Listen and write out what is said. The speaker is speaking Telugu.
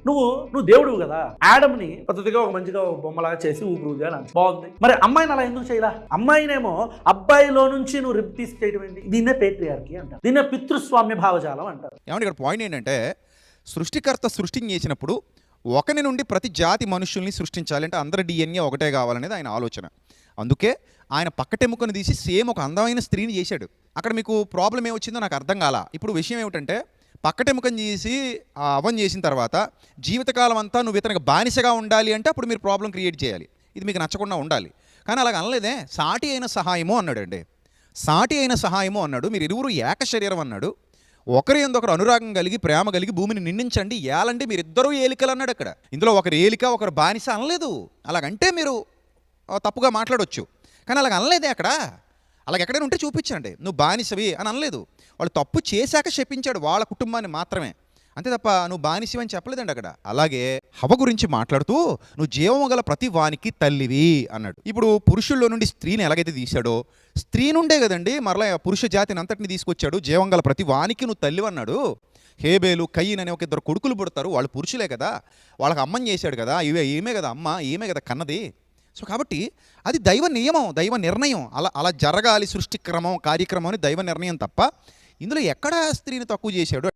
నువ్వు నువ్వు దేవుడు కదా, ఆడమ్ని పద్ధతిగా ఒక మంచిగా ఒక బొమ్మలాగా చేసి ఊపిరి అని బాగుంది. మరి అమ్మాయిని అలా ఎందుకు చేయలా? అమ్మాయినేమో అబ్బాయిలో నుంచి నువ్వు రిప్ తీసి చేయడం ఏంటి? దీన్నే పేట్రియార్కీ అంటారు, దీన్నే పితృస్వామ్య భావజాలం అంటారు. ఏమంటే ఇక్కడ పాయింట్ ఏంటంటే, సృష్టికర్త సృష్టిని చేసినప్పుడు ఒకని నుండి ప్రతి జాతి మనుషుల్ని సృష్టించాలంటే అందరి డిఎన్ఏ ఒకటే కావాలనేది ఆయన ఆలోచన. అందుకే ఆయన పక్కటెముకను తీసి సేమ్ ఒక అందమైన స్త్రీని చేశాడు. అక్కడ మీకు ప్రాబ్లం ఏమొచ్చిందో నాకు అర్థం కాల. ఇప్పుడు విషయం ఏమిటంటే, పక్కటెముకను చేసి ఆ అవన్ చేసిన తర్వాత జీవితకాలం అంతా నువ్వు ఇతనికి బానిసగా ఉండాలి అంటే అప్పుడు మీరు ప్రాబ్లం క్రియేట్ చేయాలి, ఇది మీకు నచ్చకుండా ఉండాలి. కానీ అలాగ అనలేదే, సాటి అయిన సహాయము అన్నాడండి. సాటి అయిన సహాయము అన్నాడు, మీరు ఇరువురు ఏక శరీరం అన్నాడు, ఒకరి ఎందుకరు అనురాగం కలిగి ప్రేమ కలిగి భూమిని నిండించండి, ఏలండి మీరిద్దరూ ఏలికలు అన్నాడు. అక్కడ ఇందులో ఒకరు ఏలిక ఒకరు బానిస అనలేదు. అలాగంటే మీరు తప్పుగా మాట్లాడవచ్చు, కానీ అలాగ అనలేదే. అక్కడ అలాగ ఎక్కడైనా ఉంటే చూపించండి, నువ్వు బానిసవి అని అనలేదు. వాళ్ళు తప్పు చేశాక శపించాడు వాళ్ళ కుటుంబాన్ని మాత్రమే, అంతే తప్ప నువ్వు బానిసవి అని చెప్పలేదండి అక్కడ. అలాగే హవ్వ గురించి మాట్లాడుతూ నువ్వు జీవము గల ప్రతి వానికి తల్లివి అన్నాడు. ఇప్పుడు పురుషుల్లో నుండి స్త్రీని ఎలాగైతే తీశాడో, స్త్రీ నుండే కదండి మరలా పురుష జాతిని అంతటిని తీసుకొచ్చాడు. జీవం గల ప్రతి వానికి నువ్వు తల్లివి అన్నాడు. హేబేలు కయ్యన్ అనే ఒక ఇద్దరు కొడుకులు పుడతారు, వాళ్ళు పురుషులే కదా, వాళ్ళకి అమ్మని చేశాడు కదా, ఈమె కదా అమ్మ, ఈమె కదా కన్నది. సో కాబట్టి అది దైవ నియమం, దైవ నిర్ణయం, అలా జరగాలి సృష్టి క్రమం కార్యక్రమం అని దైవ నిర్ణయం తప్ప ఇందులో ఎక్కడ స్త్రీని తక్కువ చేశాడు.